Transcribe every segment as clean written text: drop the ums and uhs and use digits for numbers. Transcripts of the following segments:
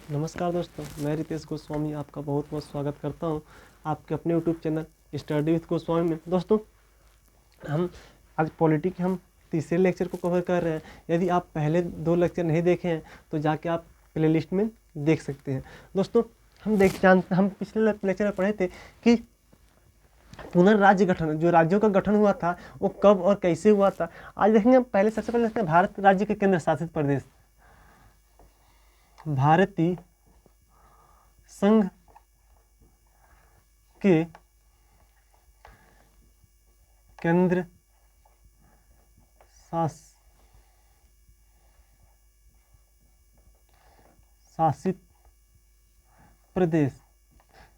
नमस्कार दोस्तों, मैं रितेश गोस्वामी आपका बहुत बहुत स्वागत करता हूं आपके अपने YouTube channel study with Goswami में। दोस्तों, हम आज पॉलिटी के हम तीसरे लेक्चर को कवर कर रहे हैं। यदि आप पहले 2 लेक्चर नहीं देखे हैं तो जाके आप प्लेलिस्ट में देख सकते हैं। दोस्तों, हम पिछले लेक्चर में पढ़े थे कि पुनर्राज्य गठन, जो राज्यों का गठन हुआ था वो कब और कैसे हुआ था। आज देखेंगे, पहले सबसे पहले देखते हैं भारत राज्य के केंद्र शासित प्रदेश। भारतीय संघ के केंद्र शासित प्रदेश,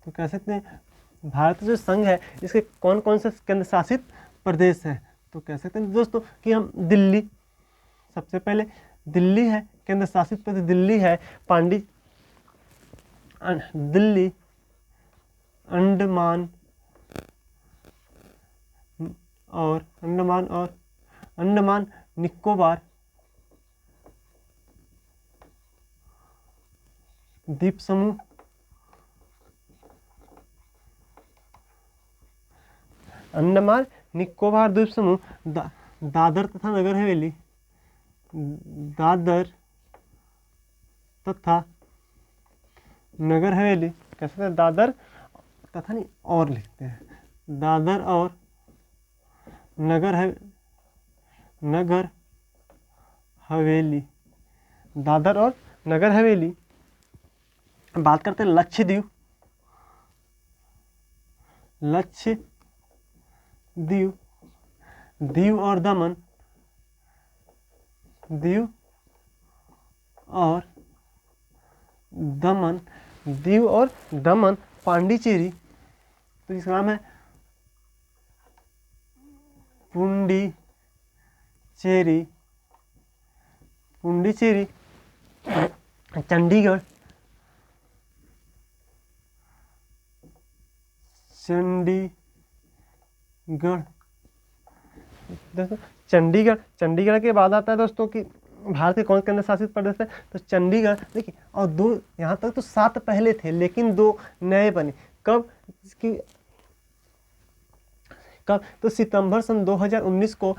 तो कह सकते हैं भारत जो संघ है इसके कौन कौन से केंद्र शासित प्रदेश हैं। तो कह सकते हैं दोस्तों कि हम दिल्ली, सबसे पहले दिल्ली है केंद्र शासित प्रदेश। दिल्ली है दिल्ली, अंडमान और अंडमान निकोबार द्वीप समूह, अंडमान निकोबार द्वीप समूह, दादर तथा नगर हवेली, दादर तथा नगर हवेली, कैसे हैं दादर तथा नहीं और लिखते हैं, दादर और नगर हवेली, दादर और नगर हवेली। बात करते हैं लक्षद्वीप, दीव और दमन, दीव और दमन, पांडिचेरी, तो इसका नाम है पुंडीचेरी। चंडीगढ़, दोस्तों चंडीगढ़ के बाद आता है दोस्तों कि भारत के कौन केंद्र शासित प्रदेश है। तो चंडीगढ़ देखिए, और 2 यहाँ तक तो 7 पहले थे लेकिन 2 नए बने। कब तो सितंबर सन 2019 को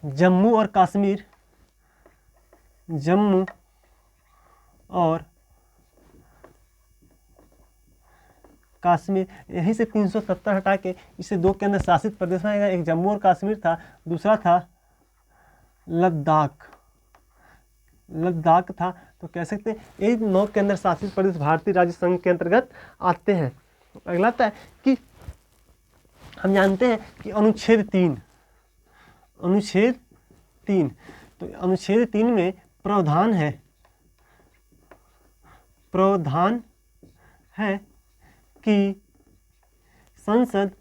जम्मू और कश्मीर, यहीं से 370 हटा के इसे 2 केंद्र शासित प्रदेश में आएगा। एक जम्मू और कश्मीर था, दूसरा था लद्दाख था। तो कह सकते हैं ये 9 केंद्र शासित प्रदेश भारतीय राज्य संघ के अंतर्गत आते हैं। अगला आता है कि हम जानते हैं कि अनुच्छेद 3, तो अनुच्छेद 3 में प्रावधान है कि संसद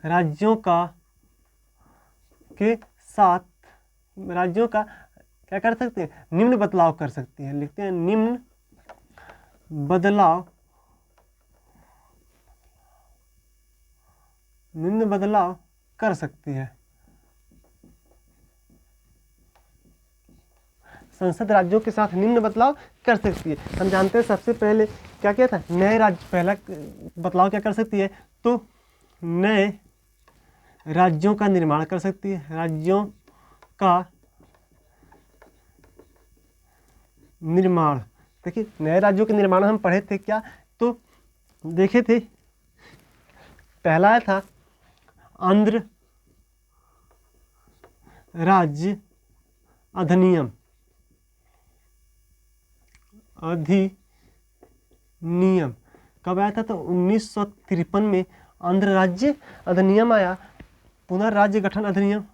राज्यों का क्या कर सकते हैं, निम्न बदलाव कर सकती है। लिखते हैं निम्न बदलाव कर सकती है। संसद राज्यों के साथ निम्न बदलाव कर सकती है। हम जानते हैं सबसे पहले क्या किया था, नए राज्य, पहला बदलाव क्या कर सकती है, तो नए राज्यों का निर्माण कर सकती है। राज्यों का निर्माण, देखिए नए राज्यों के निर्माण हम पढ़े थे क्या, तो देखे थे पहला आया था आंध्र राज्य अधिनियम, कब आया था, तो 1953 में आंध्र राज्य अधिनियम आया। पुनर्राज्य गठन अधिनियम,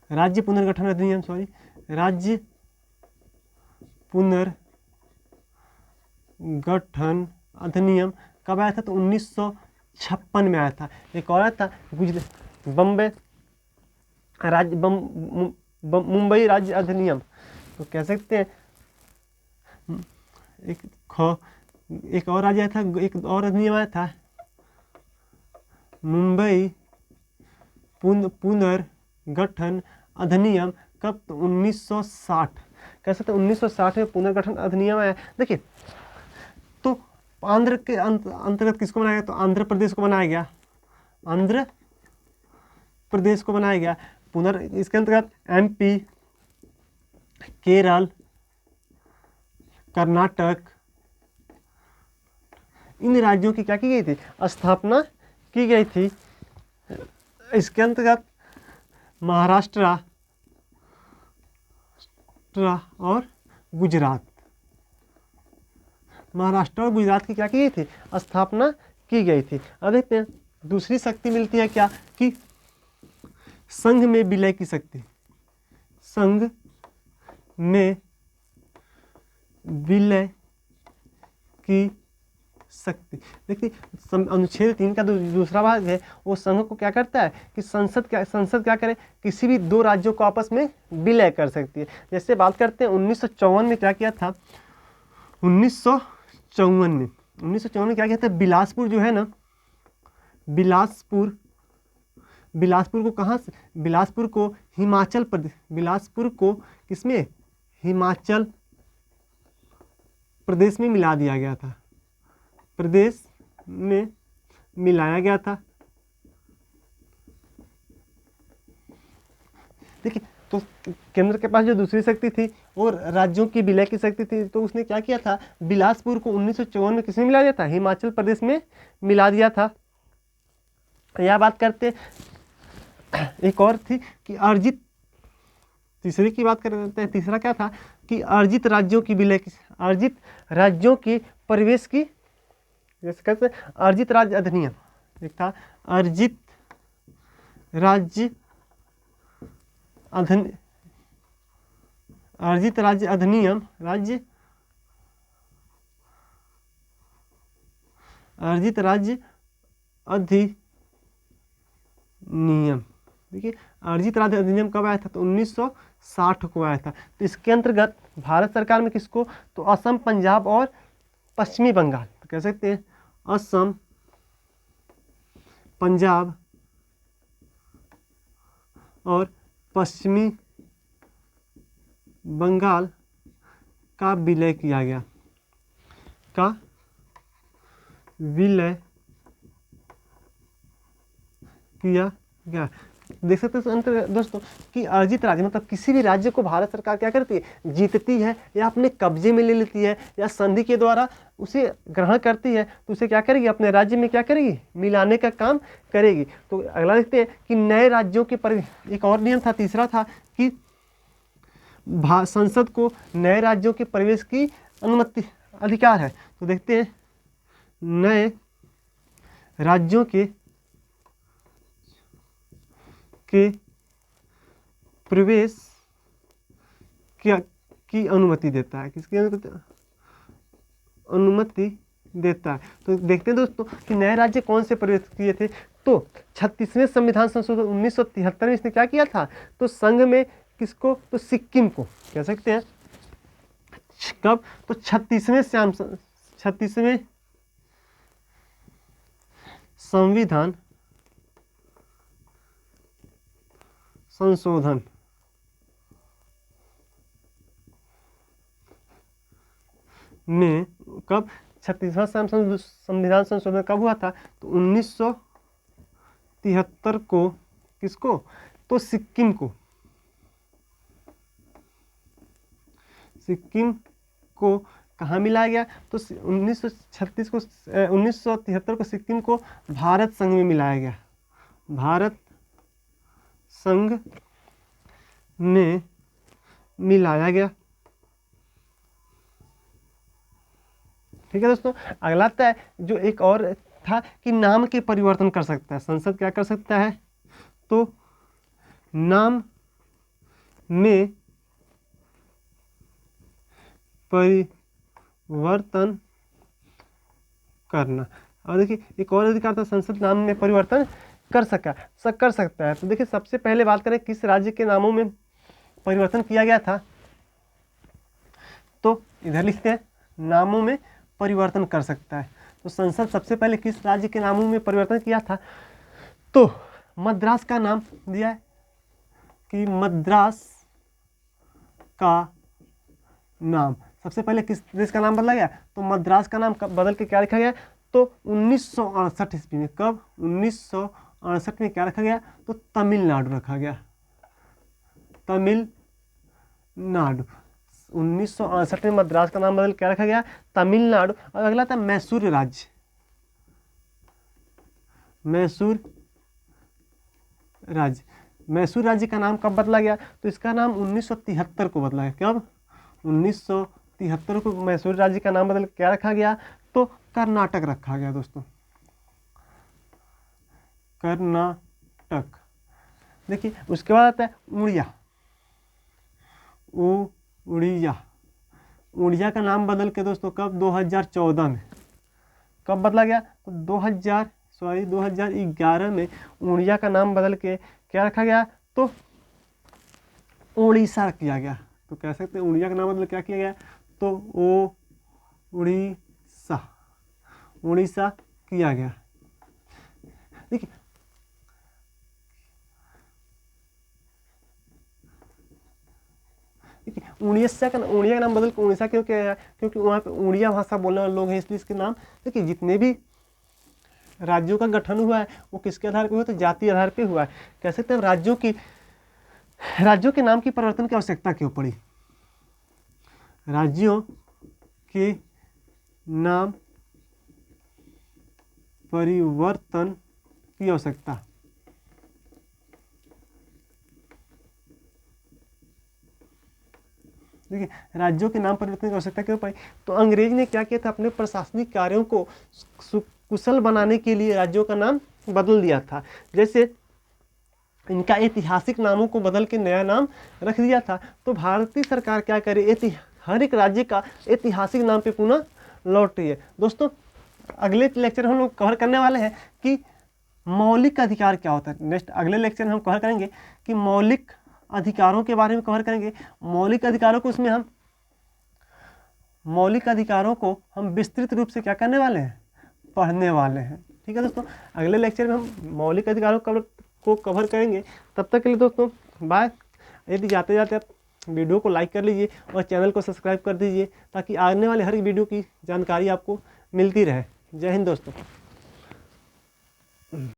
राज्य पुनर्गठन अधिनियम कब आया था, तो 1956 में आया था। एक और आया था मुंबई राज्य अधिनियम। तो कह सकते हैं एक और राज्य आया था, एक और अधिनियम आया था, मुंबई पुनर्गठन अधिनियम कब? तो 1960। कह सकते 1960 में पुनर्गठन अधिनियम आया। देखिए तो आंध्र के अंतर्गत किसको बनाया गया? तो आंध्र प्रदेश को बनाया गया, आंध्र प्रदेश को बनाया गया। इसके अंतर्गत MP, केरल, कर्नाटक, इन राज्यों की क्या की गई थी? स्थापना की गई थी। इसके अंतर्गत महाराष्ट्र और गुजरात, महाराष्ट्र और गुजरात की क्या की गई थी? स्थापना की गई थी। अब देखते हैं दूसरी शक्ति मिलती है क्या? कि संघ में विलय की शक्ति, संघ में विलय की शक्ति। देखिए अनुच्छेद 3 का दूसरा भाग है, वो संघ को क्या करता है कि संसद क्या करे? किसी भी दो राज्यों को आपस में विलय कर सकती है। जैसे बात करते हैं 1954 में क्या किया था? 1954 में क्या किया था? बिलासपुर जो है ना, बिलासपुर को कहाँ से? बिलासपुर को हिमाचल प्रदेश, बिलासपुर को किसमें? हिमाचल प्रदेश में मिला दिया गया था, प्रदेश में मिलाया गया था। देखिए तो केंद्र के पास जो दूसरी शक्ति थी और राज्यों की विलय की शक्ति थी, तो उसने क्या किया था? बिलासपुर को 1954 में किसमें मिला दिया था? हिमाचल प्रदेश में मिला दिया था। यह बात करते एक और थी कि अर्जित, तीसरे की बात करते हैं। तीसरा क्या था? कि अर्जित राज्यों की विलय की, अर्जित राज्यों के प्रवेश की, जैसे कहते हैं अर्जित राज्य अधिनियम, एक था अर्जित राज्य अर्जित राज्य अधिनियम, अर्जित राज्य अधिनियम। देखिए अर्जित राज्य अधिनियम कब आया था? तो 1960 को आया था। तो इसके अंतर्गत भारत सरकार में किसको? तो असम, पंजाब और पश्चिमी बंगाल, तो कह सकते हैं असम, पंजाब और पश्चिमी बंगाल का विलय किया गया, का विलय किया गया। देख सकते हैं दोस्तों कि अर्जित राज्य मतलब किसी भी राज्य को भारत सरकार क्या करती है? जीतती है या अपने कब्जे में ले लेती है या संधि के द्वारा उसे ग्रहण करती है, तो उसे क्या करेगी? अपने राज्य में क्या करेगी? मिलाने का काम करेगी। तो अगला देखते हैं कि नए राज्यों के एक और नियम था, तीसरा था कि संसद को नए राज्यों के प्रवेश की अनुमति अधिकार है। तो देखते हैं नए राज्यों के प्रवेश की अनुमति देता है। किसकी अनुमति देता है? तो देखते हैं दोस्तों कि नए राज्य कौन से प्रवेश किए थे? तो 36वें संविधान संशोधन 1973 में इसने क्या किया था? तो संघ में किसको? तो सिक्किम को, कह सकते हैं कब? तो 36वें संविधान संशोधन में, कब? 36वां संविधान संशोधन कब हुआ था? तो 1973 को। किसको? तो सिक्किम को, कहाँ मिलाया गया? तो 1973 को सिक्किम को भारत संघ में मिलाया गया, भारत संघ में मिलाया गया। ठीक है दोस्तों। अगला आता है जो एक और था कि नाम के परिवर्तन कर सकता है संसद, क्या कर सकता है? तो नाम में परिवर्तन करना। और देखिए एक और अधिकार था, संसद नाम में परिवर्तन कर सकता है। तो देखिए सबसे पहले बात करें किस राज्य के नामों में परिवर्तन किया गया था, तो इधर लिखते हैं नामों में परिवर्तन कर सकता है। तो संसद सबसे पहले किस राज्य के नामों में परिवर्तन किया था? तो मद्रास का नाम दिया है, कि मद्रास का नाम, सबसे पहले किस देश का नाम बदला गया? तो मद्रास का नाम कब बदल के क्या रखा गया? तो 1968 ईस्वी में। कब? 1968 में क्या रखा गया? तो तमिलनाडु रखा गया, तमिलनाडु। 1968 में मद्रास का नाम बदल क्या रखा गया? तमिलनाडु। और अगला था मैसूर राज्य, मैसूर राज्य। मैसूर राज्य का नाम कब बदला गया? तो इसका नाम 1973 को बदला गया। कब? 1973 को मैसूर राज्य का नाम बदल क्या रखा गया? तो कर्नाटक रखा गया दोस्तों, कर्नाटक। देखिए उसके बाद आता है उड़िया, उड़िया। उड़िया का नाम बदल के दोस्तों कब? 2014 में। कब बदला गया? तो 2011 में उड़िया का नाम बदल के क्या रखा गया? तो उड़ीसा किया गया। तो कह सकते हैं उड़िया का नाम बदल क्या किया गया? तो उड़ीसा, उड़ीसा किया गया। देखिए उड़ीसा का नाम बदल के उड़ीसा क्यों किया गया? क्योंकि वहाँ पे उड़िया भाषा बोलने वाले लोग हैं, इसलिए इसके नाम। देखिए जितने भी राज्यों का गठन हुआ है वो किसके आधार पर हुआ? तो जाति आधार पे हुआ है। कह सकते हैं राज्यों के नाम की परिवर्तन की आवश्यकता क्यों पड़ी? राज्यों के नाम परिवर्तन की आवश्यकता। देखिए राज्यों के नाम परिवर्तन की आवश्यकता क्यों पड़ी? तो अंग्रेज ने क्या किया था? अपने प्रशासनिक कार्यों को कुशल बनाने के लिए राज्यों का नाम बदल दिया था। जैसे इनका ऐतिहासिक नामों को बदल के नया नाम रख दिया था। तो भारतीय सरकार क्या करे? हर एक राज्य का ऐतिहासिक नाम पे पुनः लौट रही है। दोस्तों अगले लेक्चर हम लोग कवर करने वाले हैं कि मौलिक अधिकार क्या होता है। नेक्स्ट अगले लेक्चर में हम कवर करेंगे कि मौलिक अधिकारों के बारे में कवर करेंगे। मौलिक अधिकारों को हम विस्तृत रूप से क्या करने वाले हैं? पढ़ने वाले हैं। ठीक है दोस्तों, अगले लेक्चर में हम मौलिक अधिकारों को कवर करेंगे। तब तक के लिए दोस्तों बाय। यदि जाते जाते आप वीडियो को लाइक कर लीजिए और चैनल को सब्सक्राइब कर दीजिए ताकि आने वाले हर एक वीडियो की जानकारी आपको मिलती रहे। जय हिंद दोस्तों।